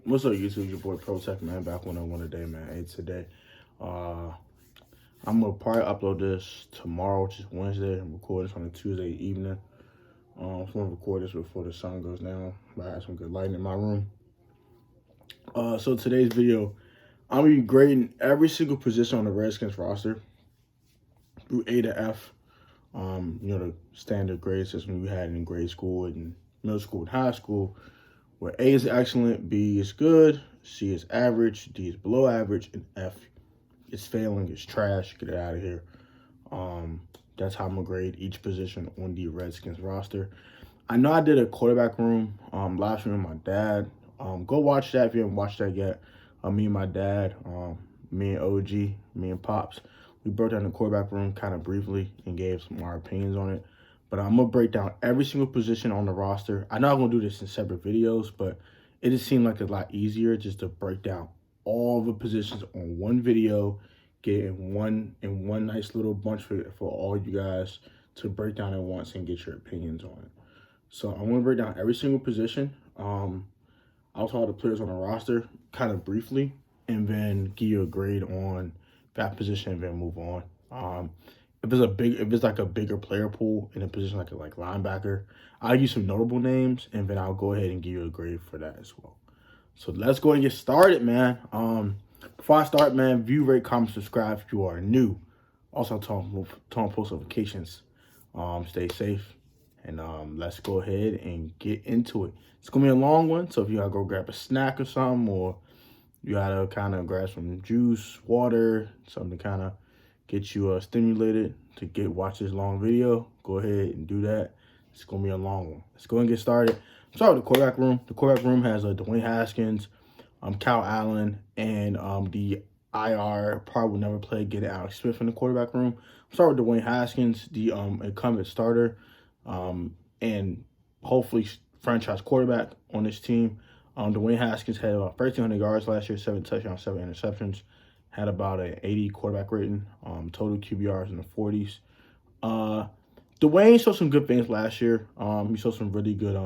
What's up, YouTube? Your boy Protect, man. Back when I want today, man. Hey, today, uh, I'm gonna probably upload this tomorrow, which is Wednesday. I'm recording this on a Tuesday evening. I'm gonna record this before the sun goes down. I have some good lighting in my room. So today's video, I'm gonna be grading every single position on the Redskins roster through A to F. The standard grade system we had in grade school and middle school and high school, where A is excellent, B is good, C is average, D is below average, and F is failing, it's trash, get it out of here. That's how I'm gonna grade each position on the Redskins roster. I know I did a quarterback room live stream with my dad. Go watch that if you haven't watched that yet. Me and my dad, me and OG, me and Pops, we broke down the quarterback room kind of briefly and gave some of our opinions on it. But I'm going to break down every single position on the roster. I know I'm going to do this in separate videos, but it just seemed like a lot easier just to break down all the positions on one video, get in one nice little bunch for all you guys to break down at once and get your opinions on it. So I'm going to break down every single position. I'll talk the players on the roster kind of briefly and then give you a grade on that position and then move on. If it's like a bigger player pool in a position like linebacker, I'll use some notable names and then I'll go ahead and give you a grade for that as well. So let's go and get started, man. Before I start, man, view, rate, comment, subscribe if you are new. Also turn on post notifications. Stay safe. And let's go ahead and get into it. It's going to be a long one, so if you got to go grab a snack or something, or you got to kind of grab some juice, water, something to kind of get you stimulated to watch this long video, go ahead and do that. It's going to be a long one. Let's go and get started. Start with the quarterback room. The quarterback room has Dwayne Haskins, Kyle Allen, and the IR probably will never play again, Alex Smith in the quarterback room. Start with Dwayne Haskins, the incumbent starter, and hopefully franchise quarterback on this team. Dwayne Haskins had about 1,300 yards last year, 7 touchdowns, 7 interceptions, had about an 80 quarterback rating, total QBRs in the 40s. Dwayne showed some good things last year. He showed some really good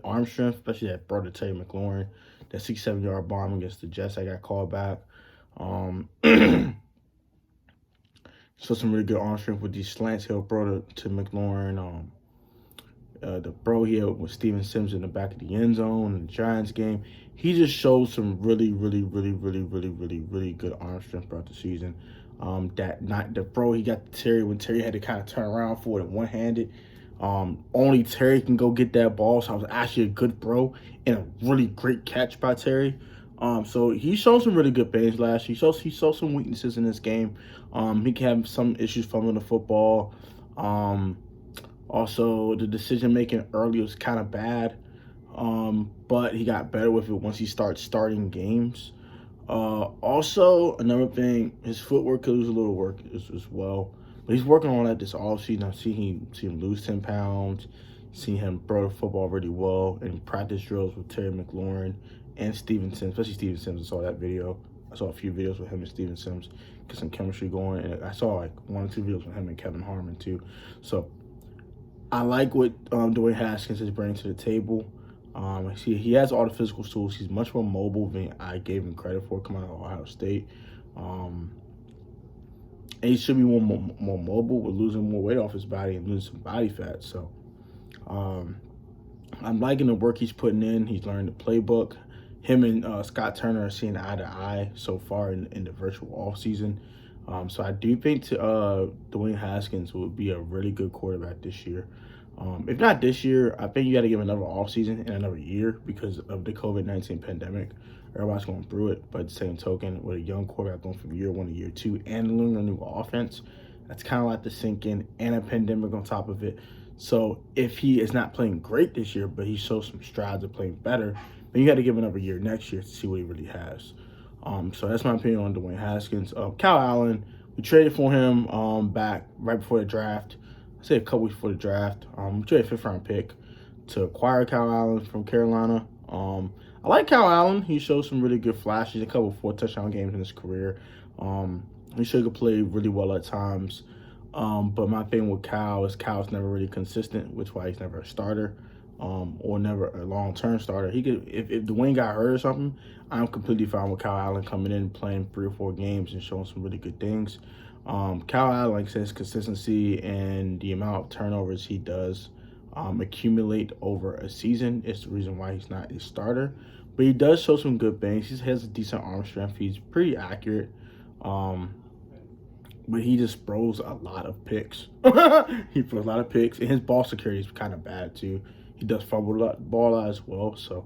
arm strength, especially that brother Terry McLaurin, that 67-yard bomb against the Jets that got called back. Showed some really good arm strength with these slants he'll throw to McLaurin. The throw he had with Steven Sims in the back of the end zone in the Giants game. He just showed some really good arm strength throughout the season. The throw he got to Terry when Terry had to kind of turn around for it one-handed. Only Terry can go get that ball, so it was actually a good throw and a really great catch by Terry. So he showed some really good things last year. He showed some weaknesses in this game. He can have some issues fumbling the football. Also, the decision-making early was kind of bad, but he got better with it once he started starting games. Also, another thing, his footwork could lose a little work as well. But he's working on that this offseason. I've seen him lose 10 pounds, seen him throw the football really well in practice drills with Terry McLaurin and Steven Sims, especially Steven Sims. I saw that video. I saw a few videos with him and Steven Sims, get some chemistry going. And I saw like 1 or 2 videos with him and Kevin Harmon too. So I like what Dwayne Haskins is bringing to the table. He has all the physical tools. He's much more mobile than I gave him credit for coming out of Ohio State. And he should be more mobile with losing more weight off his body and losing some body fat. So I'm liking the work he's putting in. He's learned the playbook. Him and Scott Turner are seeing eye to eye so far in the virtual offseason. So I do think Dwayne Haskins will be a really good quarterback this year. If not this year, I think you got to give another offseason and another year because of the COVID-19 pandemic. Everybody's going through it. But at the same token, with a young quarterback going from year 1 to year 2 and learning a new offense, that's kind of like the sink in and a pandemic on top of it. So if he is not playing great this year, but he shows some strides of playing better, then you got to give another year next year to see what he really has. So that's my opinion on Dwayne Haskins. Kyle Allen, we traded for him back right before the draft. I say a couple weeks before the draft. We traded a 5th-round pick to acquire Kyle Allen from Carolina. I like Kyle Allen. He showed some really good flashes, a couple of 4-touchdown games in his career. He should have played really well at times. But my thing with Kyle is Kyle's never really consistent, which is why he's never a starter. or never a long-term starter. He could, if Dwayne got hurt or something, I'm completely fine with Kyle Allen coming in, playing 3 or 4 games, and showing some really good things. Kyle Allen, like I said, his consistency and the amount of turnovers he does accumulate over a season is the reason why he's not a starter. But he does show some good things. He has a decent arm strength. He's pretty accurate. But he just throws a lot of picks. He throws a lot of picks, and his ball security is kind of bad too. He does fumble the ball out as well. So,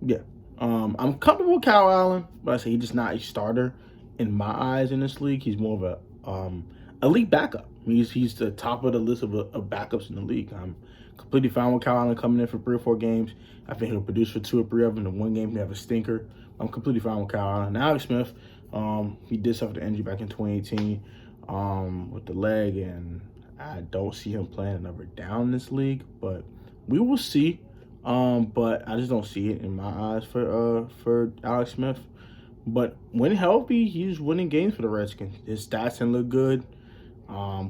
yeah. I'm comfortable with Kyle Allen, but I say he's just not a starter in my eyes in this league. He's more of a elite backup. He's the top of the list of backups in the league. I'm completely fine with Kyle Allen coming in for 3 or 4 games. I think he'll produce for 2 or 3 of them. In one game, he have a stinker. I'm completely fine with Kyle Allen. Now, Alex Smith, he did suffer the injury back in 2018 with the leg, and I don't see him playing another down in this league, but we will see. But I just don't see it in my eyes for Alex Smith. But when healthy, he's winning games for the Redskins. His stats didn't look good.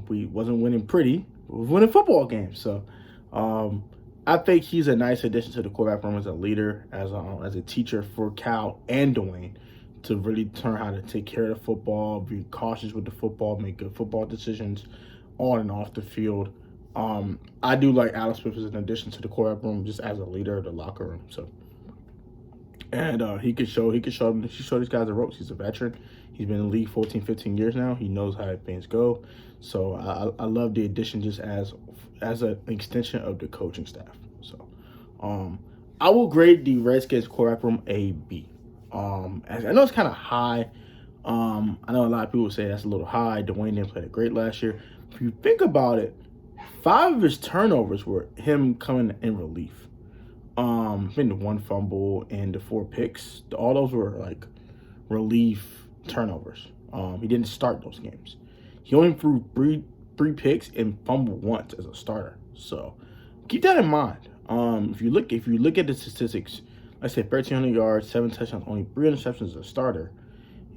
We wasn't winning pretty. We was winning football games. So I think he's a nice addition to the quarterback room as a leader, as a teacher for Cal and Dwayne, to really learn how to take care of the football, be cautious with the football, make good football decisions on and off the field. I do like Alex Smith as an addition to the quarterback room, just as a leader of the locker room. So, and he showed these guys the ropes. He's a veteran. He's been in the league 14, 15 years now. He knows how things go. So I love the addition just as an extension of the coaching staff. So I will grade the Redskins quarterback room a B. I know it's kind of high. I know a lot of people say that's a little high. Dwayne didn't play that great last year. If you think about it, 5 of his turnovers were him coming in relief. Been the 1 fumble and the 4 picks. All those were like relief turnovers. He didn't start those games. He only threw three picks and fumbled once as a starter. So keep that in mind. If you look at the statistics, I said 1,300 yards, 7 touchdowns, only 3 interceptions as a starter,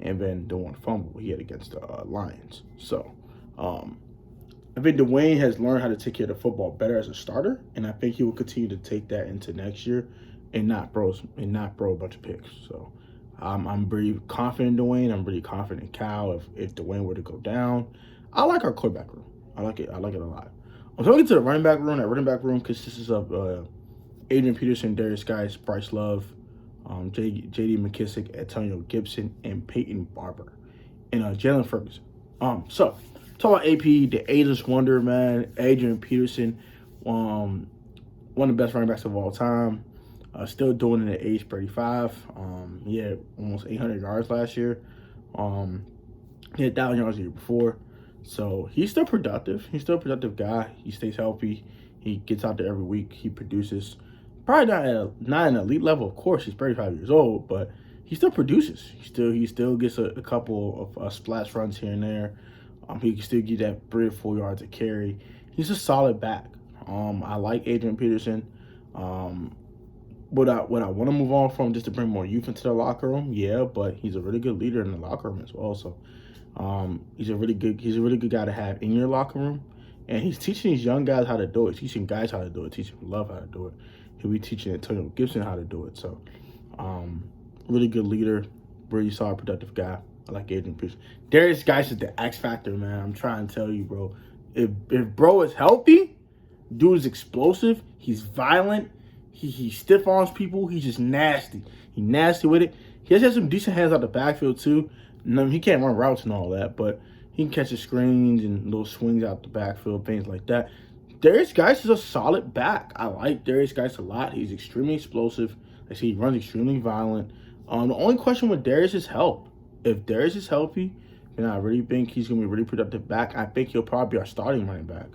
and then the 1 fumble he had against the Lions. So I think Dwayne has learned how to take care of the football better as a starter, and I think he will continue to take that into next year and not throw a bunch of picks. So I'm pretty confident in Dwayne. I'm pretty confident in Cal. If Dwayne were to go down, I like our quarterback room. I like it a lot. I'm talking to the running back room. That running back room consists of Adrian Peterson, Darius Guice, Bryce Love, J.D. McKissick, Antonio Gibson, and Peyton Barber, and Jalen Ferguson. So talk about AP, the ageless wonder, man. Adrian Peterson, one of the best running backs of all time. Still doing it at age 35. He had almost 800 yards last year. He had 1,000 yards the year before. So he's still productive. He's still a productive guy. He stays healthy. He gets out there every week. He produces. Probably not an elite level, of course. He's 35 years old, but he still produces. He still gets a couple of splash runs here and there. He can still get that 3 or 4 yards of carry. He's a solid back. I like Adrian Peterson. Would I want to move on from just to bring more youth into the locker room? Yeah, but he's a really good leader in the locker room as well. So he's a really good guy to have in your locker room. And he's teaching these young guys how to do it. He's teaching guys how to do it. Teaching Love how to do it. He'll be teaching Antonio Gibson how to do it. So really good leader, really solid, productive guy. I like Adrian Peterson. Darius Guice is the X factor, man. I'm trying to tell you, bro. If bro is healthy, dude is explosive. He's violent. He stiff arms people. He's just nasty. He's nasty with it. He has some decent hands out the backfield too. No, he can't run routes and all that, but he can catch the screens and little swings out the backfield, things like that. Darius Guice is a solid back. I like Darius Guice a lot. He's extremely explosive. I see he runs extremely violent. The only question with Darius is health. If Darius is healthy, then I really think he's going to be a really productive back. I think he'll probably be our starting running back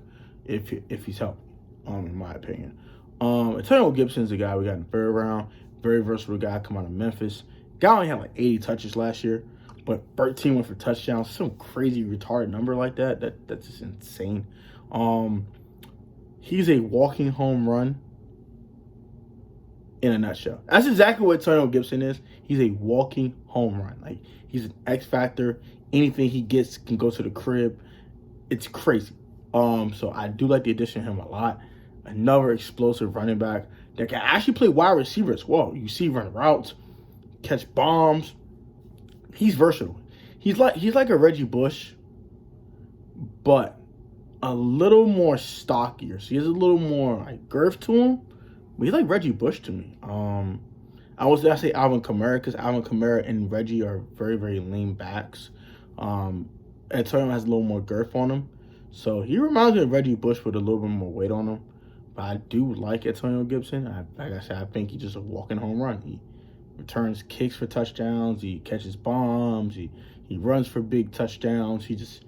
if he's healthy, in my opinion. Antonio Gibson's a guy we got in the 3rd round. Very versatile guy, come out of Memphis. Guy only had like 80 touches last year, but 13 went for touchdowns. Some crazy retarded number like that. That's just insane. He's a walking home run in a nutshell. That's exactly what Antonio Gibson is. He's a walking home run. Like, he's an X factor. Anything he gets can go to the crib. It's crazy. So I do like the addition of him a lot. another explosive running back that can actually play wide receiver as well. You see, run routes, catch bombs. He's versatile. He's like a Reggie Bush, but a little more stockier. So he has a little more like girth to him. But he's like Reggie Bush to me. I say Alvin Kamara because Alvin Kamara and Reggie are very, very lean backs. Antonio has a little more girth on him. So he reminds me of Reggie Bush with a little bit more weight on him. But I do like Antonio Gibson. Like I said, I think he's just a walking home run. He returns kicks for touchdowns. He catches bombs. He runs for big touchdowns. He just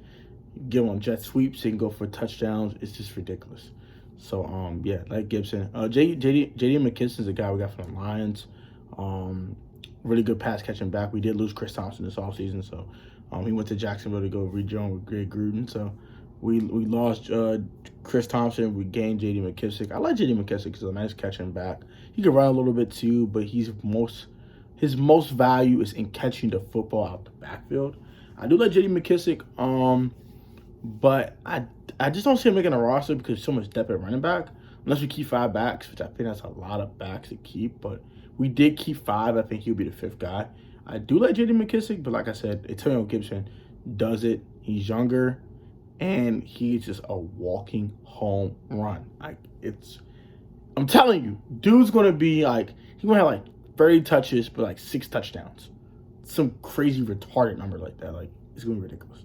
get on jet sweeps and go for touchdowns. It's just ridiculous. So, yeah, like Gibson. J.D. McKissick is a guy we got from the Lions. Really good pass catching back. We did lose Chris Thompson this offseason, so he went to Jacksonville to go rejoin with Greg Gruden. So we lost Chris Thompson. We gained J.D. McKissick. I like J.D. McKissick because he's a nice catching back. He can run a little bit too, but his most value is in catching the football out the backfield. I do like J.D. McKissick, but I just don't see him making a roster because there's so much depth at running back. Unless we keep 5 backs, which I think that's a lot of backs to keep, but we did keep 5. I think he'll be the 5th guy. I do like J.D. McKissick, but like I said, Antonio Gibson does it. He's younger, and he's just a walking home run. I'm telling you, dude's gonna be like, he's gonna have like 30 touches, but like 6 touchdowns. Some crazy retarded number like that. Like, it's gonna be ridiculous.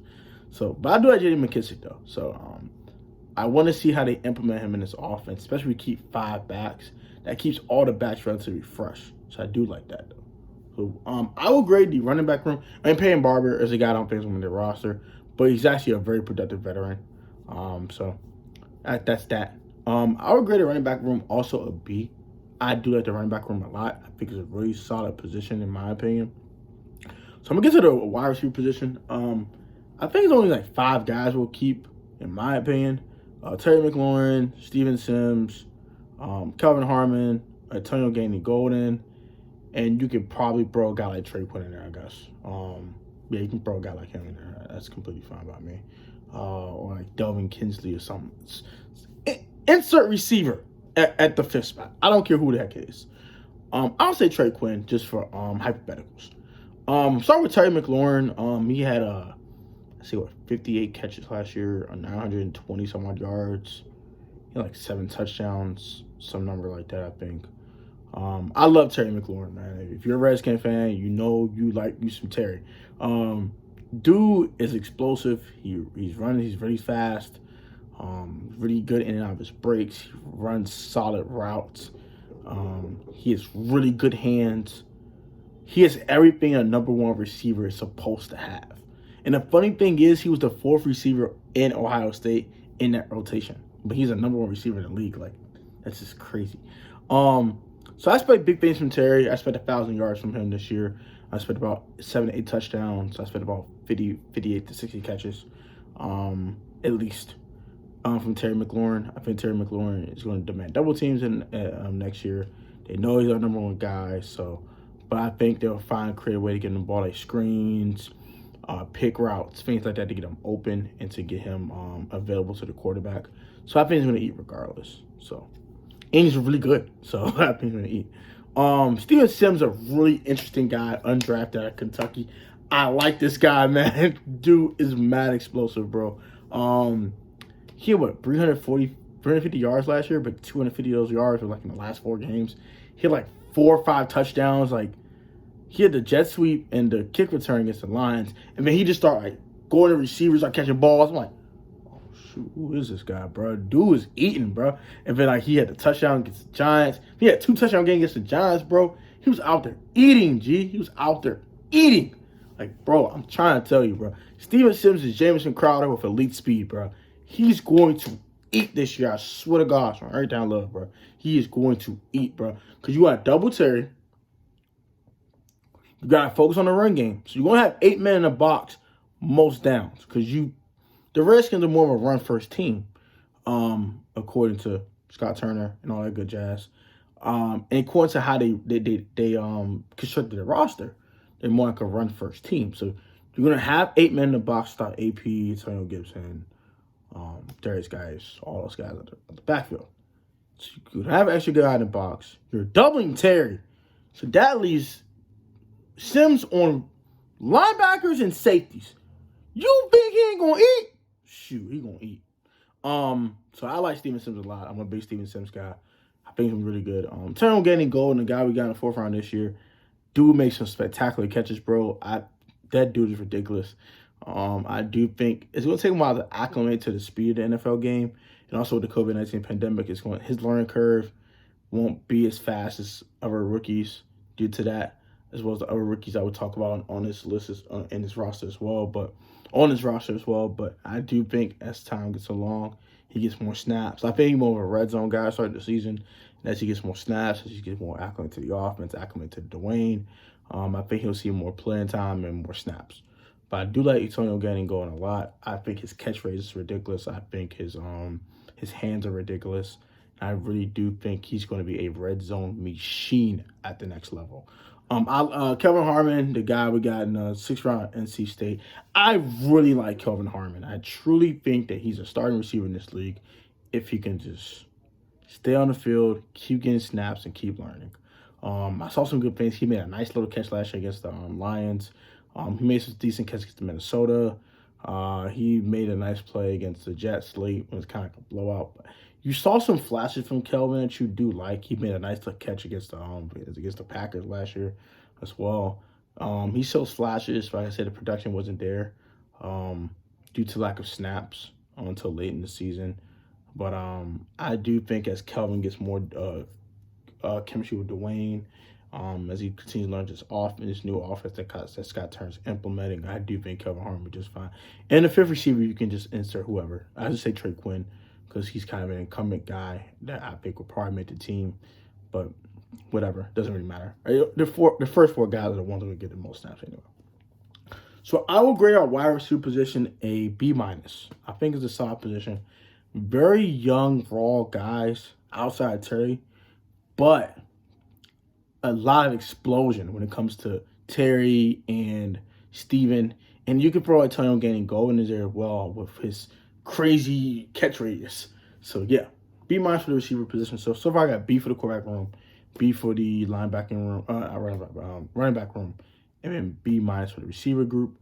So, but I do like J.D. McKissick though. So, I want to see how they implement him in this offense, especially if we keep 5 backs. That keeps all the backs relatively fresh. So I do like that though. So I will grade the running back room. I mean, Peyton Barber is a guy I don't think is on the roster, but he's actually a very productive veteran. So that's that. I would grade the running back room also a B. I do like the running back room a lot. I think it's a really solid position in my opinion. So I'm gonna get to the wide receiver position. I think it's only like 5 guys we'll keep, in my opinion. Terry McLaurin, Steven Sims, Kelvin Harmon, Antonio Gandy-Golden, and you could probably throw a guy like Trey Quinn in there, I guess. Yeah, you can throw a guy like him in there. That's completely fine by me. Or like Delvin Kinsley or something. Insert receiver at the 5th spot. I don't care who the heck it is. I'll say Trey Quinn just for hypotheticals. Start with Terry McLaurin. He had 58 catches last year, 920 some odd yards. He had like 7 touchdowns, some number like that, I think. I love Terry McLaurin, man. If you're a Redskins fan, you know you like you some Terry. Dude is explosive. He's running. He's really fast. Really good in and out of his breaks. He runs solid routes. He has really good hands. He has everything a number 1 receiver is supposed to have. And the funny thing is, he was the 4th receiver in Ohio State in that rotation. But he's a number 1 receiver in the league. Like, that's just crazy. So I expect big things from Terry. I expect 1,000 yards from him this year. I expect about 7 to 8 touchdowns. I expect about 58 to 60 catches, at least, from Terry McLaurin. I think Terry McLaurin is going to demand double teams in next year. They know he's our number 1 guy. But I think they'll find a creative way to get him the ball, like screens, pick routes, things like that, to get him open and to get him available to the quarterback. So I think he's going to eat regardless. And he's really good. So I think he's going to eat. Steven Sims, a really interesting guy, undrafted out of Kentucky. I like this guy, man. Dude is mad explosive, bro. He had, 350 yards last year, but 250 of those yards were like in the last 4 games. He had like 4 or 5 touchdowns. Like, he had the jet sweep and the kick return against the Lions. And then he just started like going to receivers, like catching balls. I'm like, oh, shoot, who is this guy, bro? Dude is eating, bro. And then like he had the touchdown against the Giants. He had 2 touchdown games against the Giants, bro. He was out there eating, G. He was out there eating. Like, bro, I'm trying to tell you, bro. Steven Sims is Jamison Crowder with elite speed, bro. He's going to eat this year. I swear to God, from every time I love, bro. He is going to eat, bro. Because you got double Terry. You got to focus on the run game. So you're going to have 8 men in the box most downs. Because the Redskins are more of a run-first team, according to Scott Turner and all that good jazz. And according to how they constructed the roster, they're more like a run-first team. So you're going to have 8 men in the box, start AP, Antonio Gibson, Darius guys, all those guys at the backfield. So you could have an extra guy in the box. You're doubling Terry. So that leaves Sims on linebackers and safeties. You think he ain't gonna eat? Shoot, he gonna eat. So I like Steven Sims a lot. I'm a big Steven Sims guy. I think he's really good. Terrell getting gold and the guy we got in the 4th round this year. Dude makes some spectacular catches, bro. That dude is ridiculous. I do think it's going to take him a while to acclimate to the speed of the NFL game, and also with the COVID-19 pandemic, his learning curve won't be as fast as other rookies due to that, as well as the other rookies I would talk about on this list in this roster as well. But I do think as time gets along, he gets more snaps. I think he's more of a red zone guy starting the season. And as he gets more snaps, as he gets more acclimated to the offense, acclimated to Dwayne, I think he'll see more playing time and more snaps. But I do like Antonio Gannon going a lot. I think his catchphrase is ridiculous. I think his hands are ridiculous. I really do think he's going to be a red zone machine at the next level. Kelvin Harmon, the guy we got in the 6th round NC State, I really like Kelvin Harmon. I truly think that he's a starting receiver in this league if he can just stay on the field, keep getting snaps, and keep learning. I saw some good things. He made a nice little catch last year against the Lions. He made some decent catches against Minnesota. He made a nice play against the Jets late when it was kind of like a blowout. But you saw some flashes from Kelvin that you do like. He made a nice catch against the Packers last year as well. He shows flashes. Like I said, the production wasn't there due to lack of snaps until late in the season. But I do think as Kelvin gets more chemistry with Dwayne, as he continues to learn this new offense that Scott Turner's implementing, I do think Kelvin Harmon will be just fine. And the 5th receiver, you can just insert whoever. I just say Trey Quinn because he's kind of an incumbent guy that I think will probably make the team. But whatever, doesn't really matter. The first 4 guys are the ones that will get the most snaps anyway. So I will grade our wide receiver position a B-. I think it's a solid position. Very young, raw guys outside Terry, but a lot of explosion when it comes to Terry and Steven. And you can throw Antonio Gannon Golden in there as well with his crazy catch radius. So, yeah, B- for the receiver position. So far I got B for the quarterback room, B for the linebacking room, running back room, and then B- for the receiver group.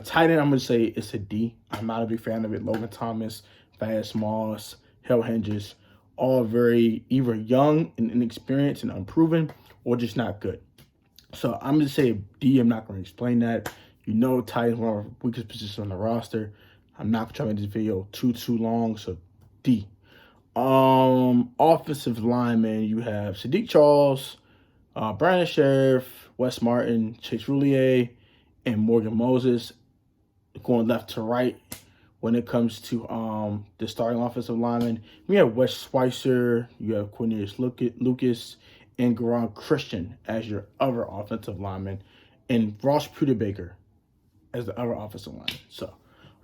Tight end, I'm going to say it's a D. I'm not a big fan of it. Logan Thomas, Thaddeus Moss, Hell Hinges, all very either young and inexperienced and unproven or just not good. So I'm going to say D. I'm not going to explain that. You know, tight end, one of our weakest positions on the roster. I'm not going to try to make this video too long, so D. Offensive lineman, you have Sadiq Charles, Brandon Sheriff, Wes Martin, Chase Roulier, and Morgan Moses going left to right. When it comes to the starting offensive lineman, we have Wes Schweitzer, you have Cornelius Lucas, and Garon Christian as your other offensive lineman, and Ross Pudebaker as the other offensive lineman. So,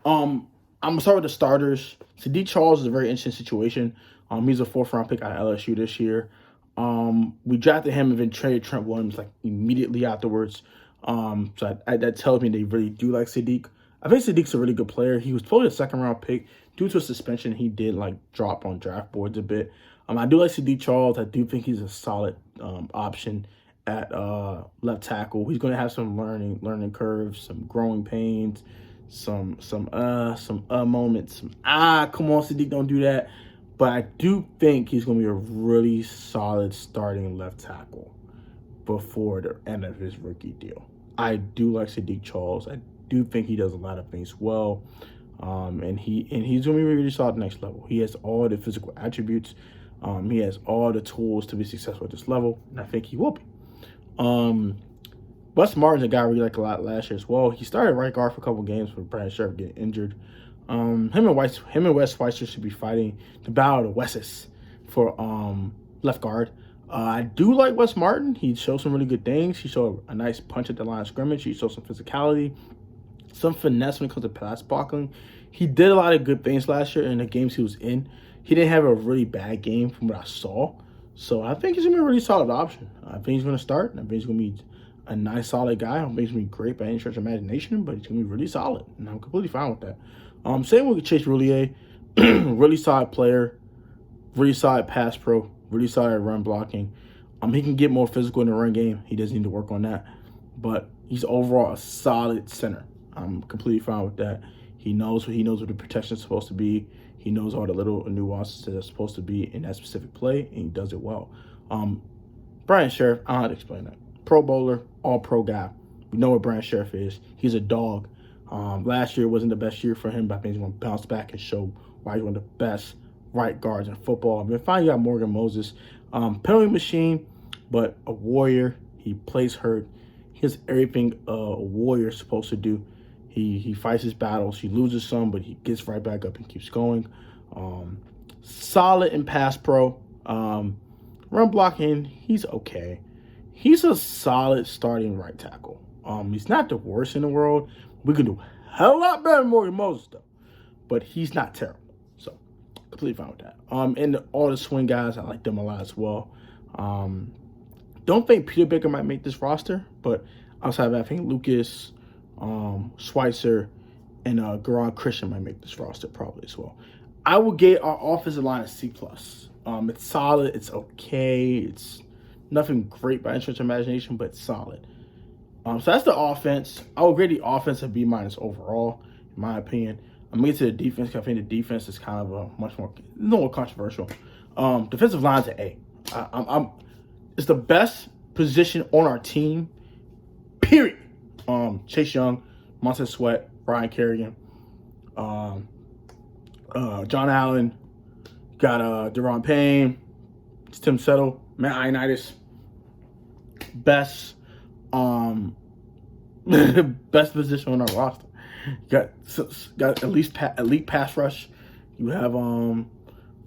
I'm going to start with the starters. Sadiq Charles is a very interesting situation. He's a 4th round pick out of LSU this year. We drafted him and then traded Trent Williams like immediately afterwards. So that tells me they really do like Sadiq. I think Sadiq's a really good player. He was probably a 2nd round pick due to a suspension. He did like drop on draft boards a bit. I do like Sadiq Charles. I do think he's a solid option at left tackle. He's going to have some learning curves, some growing pains, some moments. Come on, Sadiq, don't do that. But I do think he's going to be a really solid starting left tackle before the end of his rookie deal. I do like Sadiq Charles. I do think he does a lot of things well, and he's going to be really solid next level. He has all the physical attributes. He has all the tools to be successful at this level, and I think he will be. Wes Martin's a guy I really like a lot last year as well. He started right guard for a couple games with Brandon Sheriff getting injured. Him and Wes Schweitzer should be fighting the battle of the Wesses for left guard. I do like Wes Martin. He showed some really good things. He showed a nice punch at the line of scrimmage. He showed some physicality, some finesse when it comes to pass blocking. He did a lot of good things last year in the games he was in. He didn't have a really bad game from what I saw. So I think he's going to be a really solid option. I think he's going to start. I think he's going to be a nice, solid guy. I don't think he's going to be great by any stretch of imagination, but he's going to be really solid. And I'm completely fine with that. Same with Chase Roulier. Really solid player. Really solid pass pro. Really solid at run blocking. He can get more physical in the run game. He does need to work on that. But he's overall a solid center. I'm completely fine with that. He knows what the protection is supposed to be. He knows all the little nuances that are supposed to be in that specific play, and he does it well. Brian Sheriff, I don't have to explain that. Pro bowler, all-pro guy. We know what Brian Sheriff is. He's a dog. Last year wasn't the best year for him, but I think he's going to bounce back and show why he's one of the best right guards in football. I mean, finally, you got Morgan Moses. Penalty machine, but a warrior. He plays hurt. He has everything a warrior is supposed to do. He fights his battles. He loses some, but he gets right back up and keeps going. Solid in pass pro. Run blocking, he's okay. He's a solid starting right tackle. He's not the worst in the world. We can do a hell lot better than Morgan Moses, though. But he's not terrible. So, completely fine with that. And all the swing guys, I like them a lot as well. Don't think Peter Baker might make this roster, but outside of that, I think Lucas, Schweitzer, and Garon Christian might make this roster probably as well. I will get our offensive line a C+. It's solid. It's okay. It's nothing great by any stretch of imagination, but it's solid. So that's the offense. I will grade the offense a B- overall, in my opinion. I'm going to get to the defense because I think the defense is kind of a no more controversial. Defensive line's an A. It's the best position on our team, period. Chase Young, Montez Sweat, Brian Kerrigan, John Allen, got Deron Payne, Tim Settle, Matt Ioannidis. Best position on our roster. Got elite pass rush. You have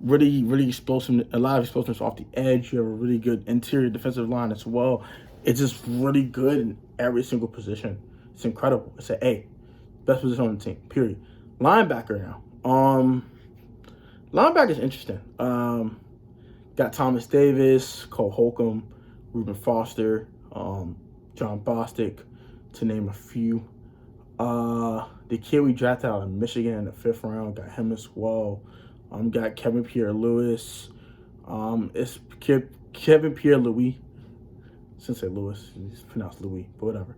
really explosive, a lot of explosiveness off the edge. You have a really good interior defensive line as well. It's just really good in every single position. It's incredible. It's an A. Best position on the team, period. Linebacker now. Linebacker is interesting. Got Thomas Davis, Cole Holcomb, Reuben Foster, John Bostic, to name a few. The kid we drafted out of Michigan in the 5th round, got him as well. Got Kevin Pierre-Louis. It's Kevin Pierre-Louis. Since say Lewis, it's pronounced Louis, but whatever.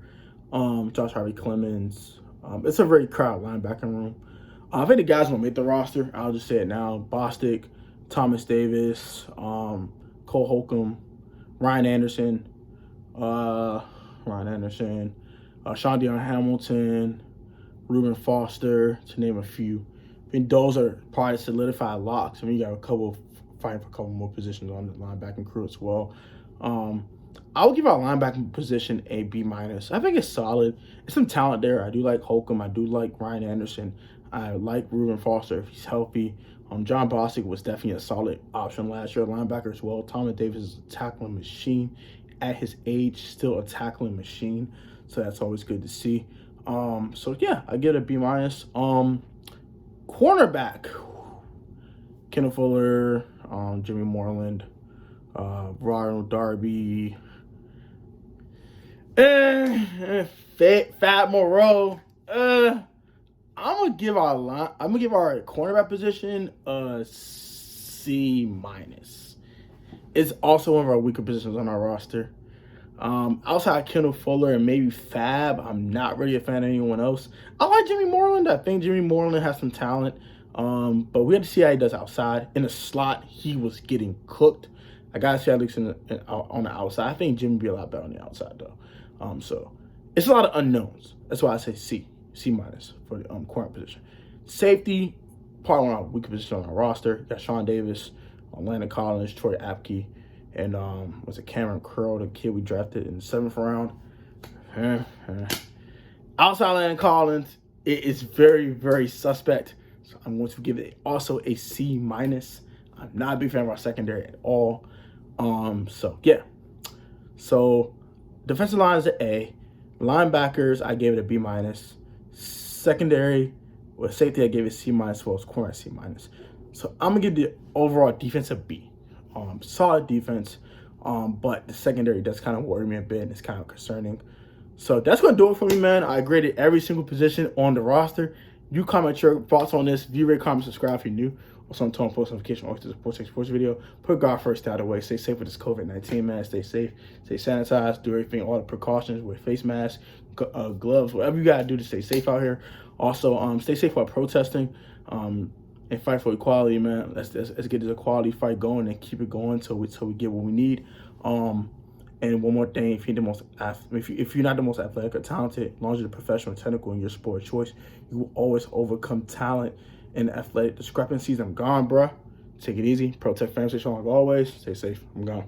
Josh Harvey Clemens. It's a very crowded linebacker room. I think the guys won't make the roster. I'll just say it now. Bostic, Thomas Davis, Cole Holcomb, Ryan Anderson, Sean Dion Hamilton, Reuben Foster, to name a few. I think those are probably solidified locks. I mean, you got a couple fighting for a couple more positions on the linebacking crew as well. I would give our linebacking position a B-. I think it's solid. There's some talent there. I do like Holcomb. I do like Ryan Anderson. I like Reuben Foster if he's healthy. John Bostic was definitely a solid option last year. Linebacker as well. Thomas Davis is a tackling machine. At his age, still a tackling machine. So that's always good to see. So yeah, I get a B-. Cornerback. Kendall Fuller, Jimmy Moreland, Ronald Darby, Fat Moreau. I'm gonna give our cornerback position a C-. It's also one of our weaker positions on our roster. Outside Kendall Fuller and maybe Fab, I'm not really a fan of anyone else. I like Jimmy Moreland. I think Jimmy Moreland has some talent. But we have to see how he does outside. In the slot, he was getting cooked. I gotta see how he looks on the outside. I think Jimmy would be a lot better on the outside though. So it's a lot of unknowns. That's why I say C- for the corner position. Safety, probably one of our weaker positions on our roster. Got Sean Davis, Landon Collins, Troy Apke, and was it Cameron Curl, the kid we drafted in the 7th round. Outside Landon Collins, it is very, very suspect. So I'm going to give it also a C-. I'm not a big fan of our secondary at all. So yeah. So defensive line is an A. Linebackers, I gave it a B-. Secondary, with safety, I gave it C-, as well as corner C-. So I'm gonna give the overall defense a B. Solid defense, but the secondary does kind of worry me a bit, and it's kind of concerning. So that's gonna do it for me, man. I graded every single position on the roster. You comment your thoughts on this. View, rate, comment, subscribe if you're new. some tone post notification always to support sports video. Put God first out of the way. Stay safe with this COVID-19, man. Stay safe. Stay sanitized. Do everything, all the precautions with face masks, gloves, whatever you gotta do to stay safe out here. Also, stay safe while protesting. And fight for equality, man. Let's get this equality fight going and keep it going till we get what we need. And one more thing, if you're not the most athletic or talented, as long as you're professional and technical in your sport of choice, you will always overcome talent and athletic discrepancies. I'm gone, bruh. Take it easy. Protect family, like always. Stay safe. I'm gone.